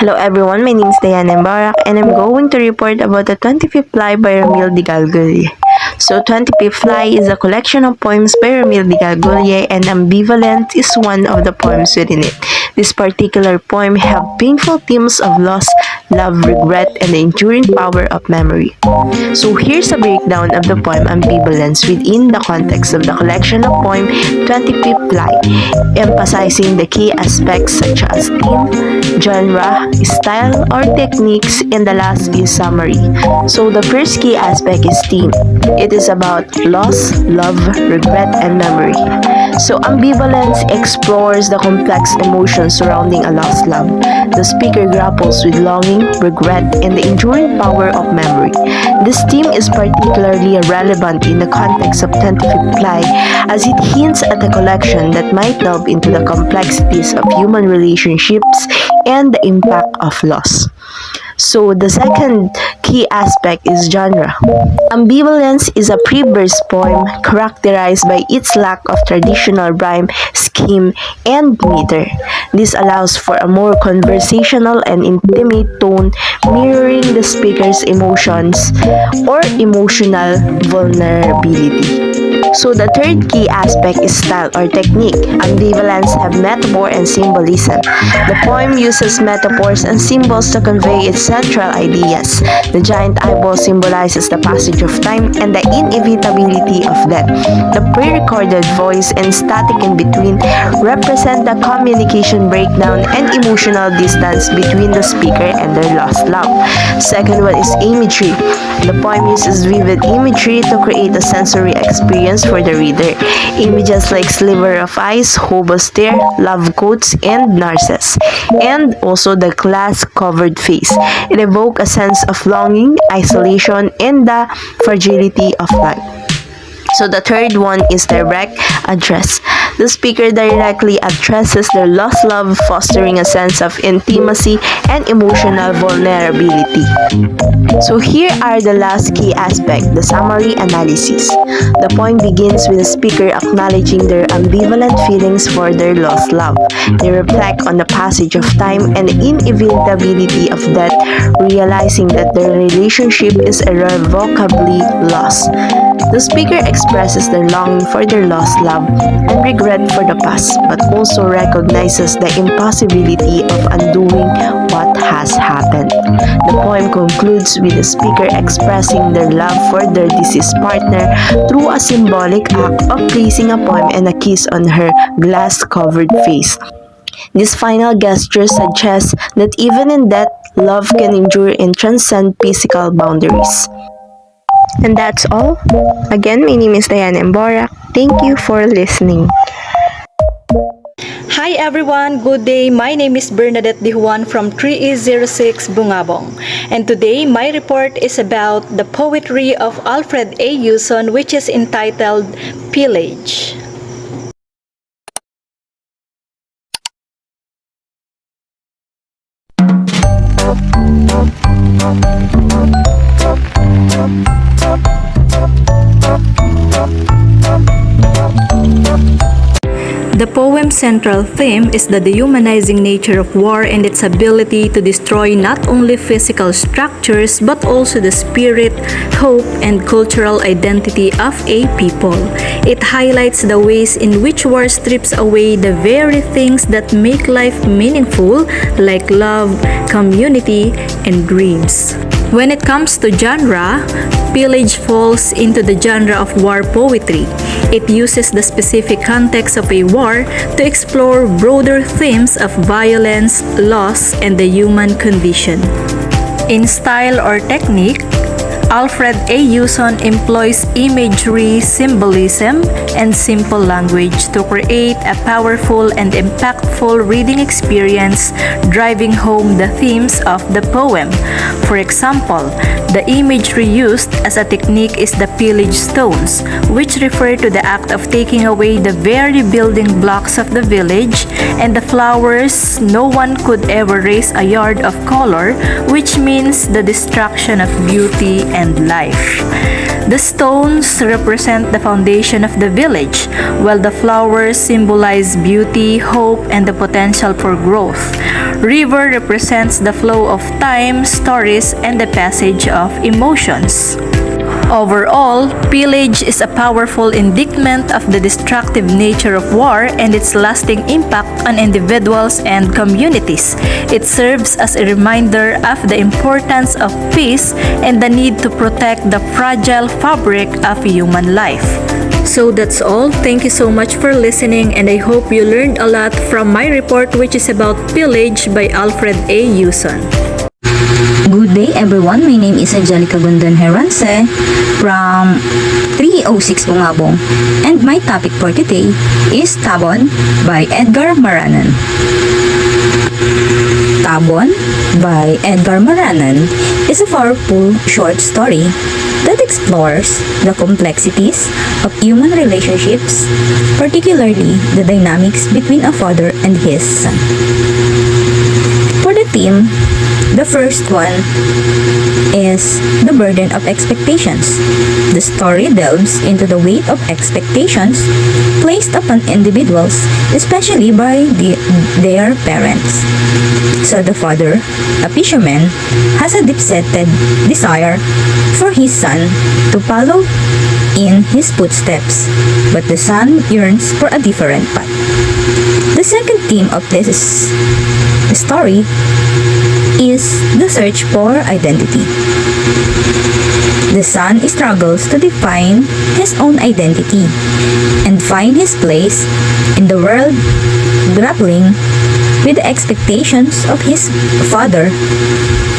Hello everyone, my name is Diana Mbarak and I'm going to report about the 25th Fly by Ramil de Galgulye. So 25th Fly is a collection of poems by Ramil de Galgulye and Ambivalent is one of the poems within it. This particular poem have painful themes of loss, love, regret, and the enduring power of memory. So here's a breakdown of the poem Ambivalence within the context of the collection of poem 25th Fly, emphasizing the key aspects such as theme, genre, style, or techniques, and the last is summary. So the first key aspect is theme. It is about loss, love, regret, and memory. So ambivalence explores the complex emotions surrounding a lost love. The speaker grapples with longing, regret, and the enduring power of memory. This theme is particularly relevant in the context of 25th Fly as it hints at a collection that might delve into the complexities of human relationships and the impact of loss. So the second key aspect is genre. Ambivalence is a pre-verse poem characterized by its lack of traditional rhyme, scheme, and meter. This allows for a more conversational and intimate tone mirroring the speaker's emotions or emotional vulnerability. So the third key aspect is style or technique. Ambivalence have metaphor and symbolism. The poem uses metaphors and symbols to convey its central ideas. The giant eyeball symbolizes the passage of time and the inevitability of death. The pre-recorded voice and static in between represent the communication breakdown and emotional distance between the speaker and their lost love. Second one is imagery. The poem uses vivid imagery to create a sensory experience for the reader. Images like sliver of ice, hobo stare, love quotes, and narcissus, and also the glass-covered face. It evokes a sense of longing, isolation, and the fragility of life. So the third one is direct address. The speaker directly addresses their lost love, fostering a sense of intimacy and emotional vulnerability. So here are the last key aspect, the summary analysis. The poem begins with the speaker acknowledging their ambivalent feelings for their lost love. They reflect on the passage of time and the inevitability of death, realizing that their relationship is irrevocably lost. The speaker expresses their longing for their lost love and regret for the past, but also recognizes the impossibility of undoing what has happened. The poem concludes with the speaker expressing their love for their deceased partner through a symbolic act of placing a poem and a kiss on her glass-covered face. This final gesture suggests that even in death, love can endure and transcend physical boundaries. And that's all. Again, my name is Diana Mborak. Thank you for listening. Hi everyone, good day. My name is Bernadette Dihuan from 3806 Bungabong. And today my report is about the poetry of Alfred A. Yuson, which is entitled Pillage. The poem's central theme is the dehumanizing nature of war and its ability to destroy not only physical structures but also the spirit, hope, and cultural identity of a people. It highlights the ways in which war strips away the very things that make life meaningful, like love, community, and dreams. When it comes to genre, Pillage falls into the genre of war poetry. It uses the specific context of a war to explore broader themes of violence, loss, and the human condition. In style or technique, Alfred A. Yuson employs imagery, symbolism, and simple language to create a powerful and impactful reading experience, driving home the themes of the poem. For example, the imagery used as a technique is the pillage stones, which refer to the act of taking away the very building blocks of the village, and the flowers. No one could ever raise a yard of color, which means the destruction of beauty and life. The stones represent the foundation of the village, while the flowers symbolize beauty, hope, and the potential for growth. River represents the flow of time, stories, and the passage of emotions. Overall, pillage is a powerful indictment of the destructive nature of war and its lasting impact on individuals and communities. It serves as a reminder of the importance of peace and the need to protect the fragile fabric of human life. So that's all. Thank you so much for listening, and I hope you learned a lot from my report, which is about pillage by Alfred A. Hewson. Good day everyone, my name is Angelica Gondon Herance from 306 Bungabong, and my topic for today is Tabon by Edgar Maranan. Tabon by Edgar Maranan is a powerful short story that explores the complexities of human relationships, particularly the dynamics between a father and his son. For the theme, the first one is the burden of expectations. The story delves into the weight of expectations placed upon individuals, especially by their parents. So the father, a fisherman, has a deep-seated desire for his son to follow in his footsteps, but the son yearns for a different path. The second theme of this story is the search for identity. The son struggles to define his own identity and find his place in the world, grappling with the expectations of his father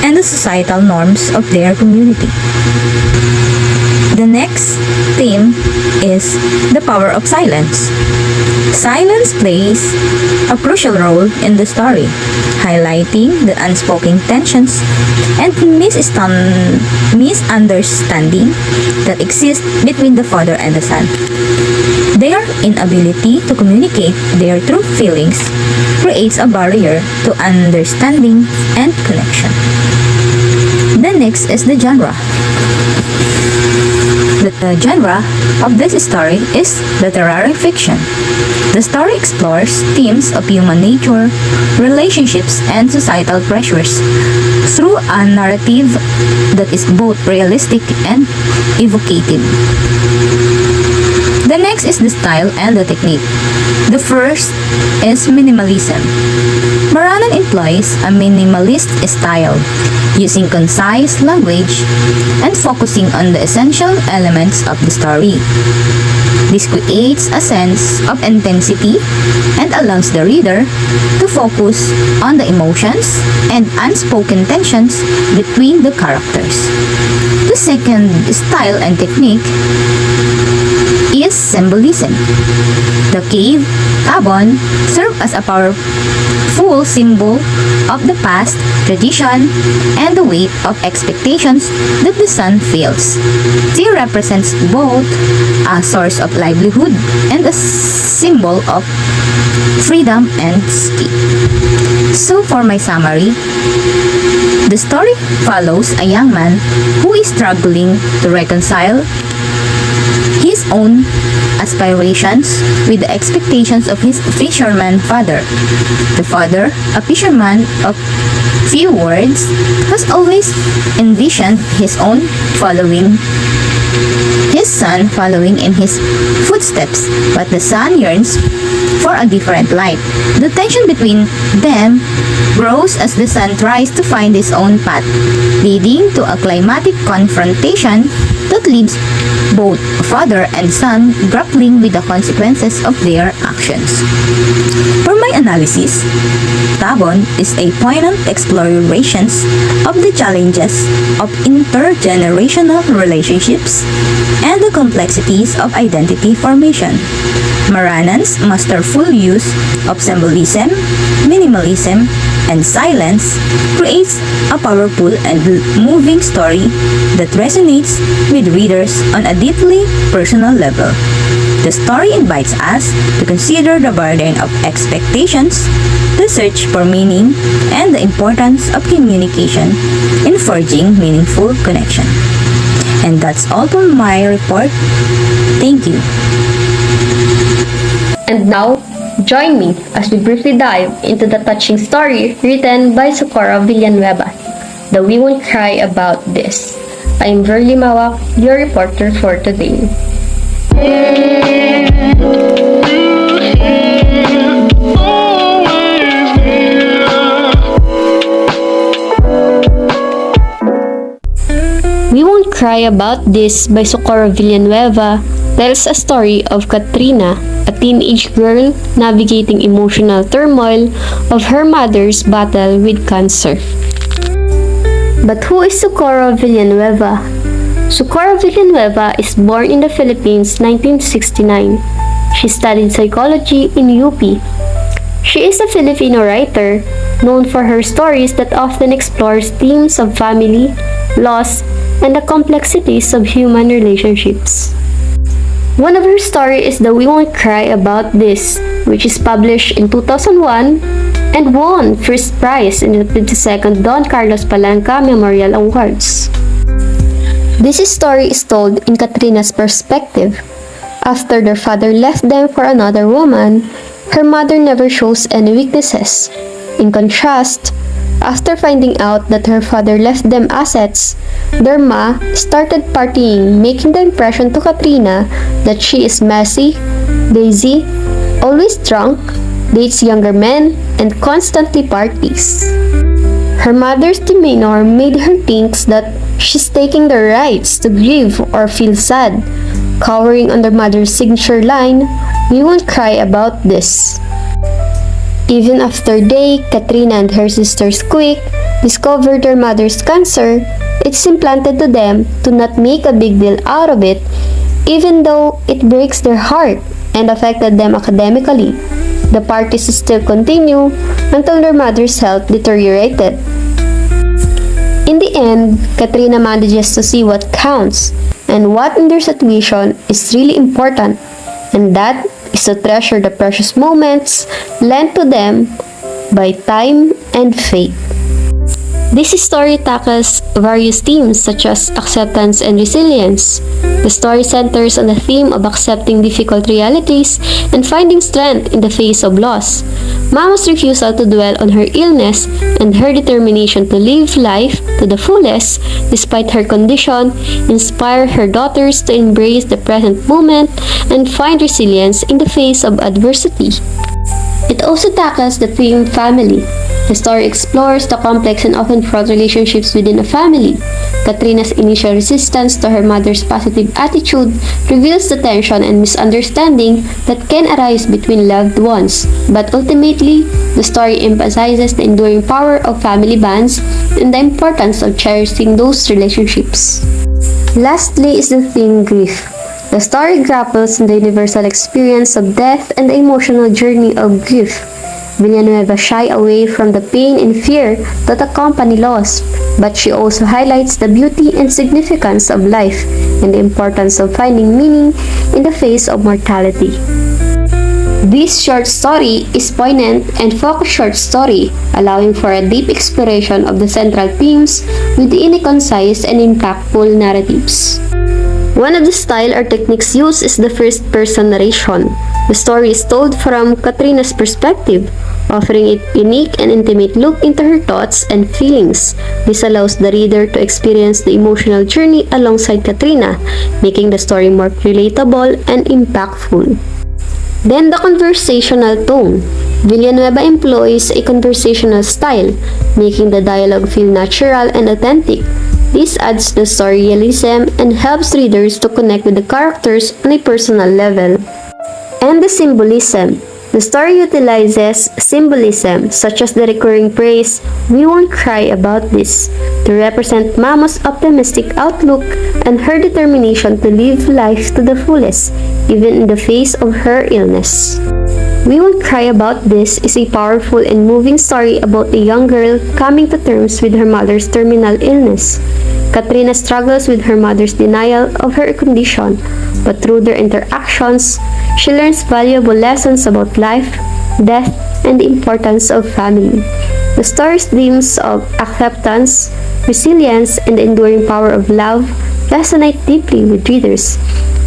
and the societal norms of their community. The next theme is the power of silence. Silence plays a crucial role in the story, highlighting the unspoken tensions and misunderstanding that exist between the father and the son. Their inability to communicate their true feelings creates a barrier to understanding and connection. The next is the genre. The genre of this story is literary fiction. The story explores themes of human nature, relationships, and societal pressures through a narrative that is both realistic and evocative. The next is the style and the technique. The first is minimalism. Maranan employs a minimalist style, using concise language and focusing on the essential elements of the story. This creates a sense of intensity and allows the reader to focus on the emotions and unspoken tensions between the characters. The second style and technique is symbolism. The cave, Tabon, serve as a powerful symbol of the past, tradition, and the weight of expectations that the son feels. She represents both a source of livelihood and a symbol of freedom and escape. So for my summary, the story follows a young man who is struggling to reconcile his own aspirations with the expectations of his fisherman father. The father, a fisherman of few words, has always envisioned his son following in his footsteps, but the son yearns for a different life. The tension between them grows as the son tries to find his own path, leading to a climatic confrontation that leaves both father and son grappling with the consequences of their actions. For my analysis, Tabon is a poignant exploration of the challenges of intergenerational relationships and the complexities of identity formation. Maranan's masterful use of symbolism, minimalism, and silence creates a powerful and moving story that resonates with readers on a deeply personal level. The story invites us to consider the burden of expectations, the search for meaning, and the importance of communication in forging meaningful connection. And that's all for my report. Thank you. And now, Join me as we briefly dive into the touching story written by Socorro Villanueva, The We Won't Cry About This. I'm Verly Mawak, your reporter for today. We Won't Cry About This by Socorro Villanueva tells a story of Katrina, a teenage girl navigating emotional turmoil of her mother's battle with cancer. But who is Socorro Villanueva? Socorro Villanueva is born in the Philippines 1969. She studied psychology in UP. She is a Filipino writer known for her stories that often explores themes of family, loss, and the complexities of human relationships. One of her stories is The We Won't Cry About This, which is published in 2001 and won first prize in the 52nd Don Carlos Palanca Memorial Awards. This story is told in Katrina's perspective. After their father left them for another woman, her mother never shows any weaknesses. In contrast, after finding out that her father left them assets, their ma started partying, making the impression to Katrina that she is messy, lazy, always drunk, dates younger men, and constantly parties. Her mother's demeanor made her think that she's taking the rights to grieve or feel sad, cowering under mother's signature line, "We won't cry about this." Even after they, Katrina and her sister Squeak, discovered their mother's cancer, it's implanted to them to not make a big deal out of it, even though it breaks their heart and affected them academically. The parties still continue until their mother's health deteriorated. In the end, Katrina manages to see what counts and what in their situation is really important, and that is to treasure the precious moments lent to them by time and fate. This story tackles various themes such as acceptance and resilience. The story centers on the theme of accepting difficult realities and finding strength in the face of loss. Mama's refusal to dwell on her illness and her determination to live life to the fullest despite her condition inspire her daughters to embrace the present moment and find resilience in the face of adversity. It also tackles the theme family. The story explores the complex and often fraught relationships within a family. Katrina's initial resistance to her mother's positive attitude reveals the tension and misunderstanding that can arise between loved ones. But ultimately, the story emphasizes the enduring power of family bonds and the importance of cherishing those relationships. Lastly is the theme grief. The story grapples with the universal experience of death and the emotional journey of grief. Villanueva shy away from the pain and fear that accompany loss, but she also highlights the beauty and significance of life and the importance of finding meaning in the face of mortality. This short story is poignant and focused short story, allowing for a deep exploration of the central themes within a concise and impactful narratives. One of the style or techniques used is the first-person narration. The story is told from Katrina's perspective, offering a unique and intimate look into her thoughts and feelings. This allows the reader to experience the emotional journey alongside Katrina, making the story more relatable and impactful. Then the conversational tone. Villanueva employs a conversational style, making the dialogue feel natural and authentic. This adds to the story realism and helps readers to connect with the characters on a personal level. And the symbolism. The story utilizes symbolism such as the recurring phrase, "We won't cry about this," to represent Mama's optimistic outlook and her determination to live life to the fullest, even in the face of her illness. We Won't Cry About This is a powerful and moving story about a young girl coming to terms with her mother's terminal illness. Katrina struggles with her mother's denial of her condition, but through their interactions, she learns valuable lessons about life, death, and the importance of family. The story's themes of acceptance, resilience, and the enduring power of love resonate deeply with readers,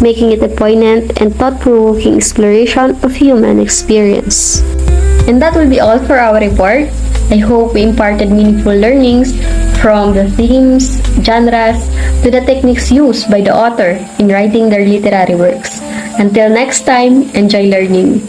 making it a poignant and thought-provoking exploration of human experience. And that will be all for our report. I hope we imparted meaningful learnings from the themes, genres, to the techniques used by the author in writing their literary works. Until next time, enjoy learning.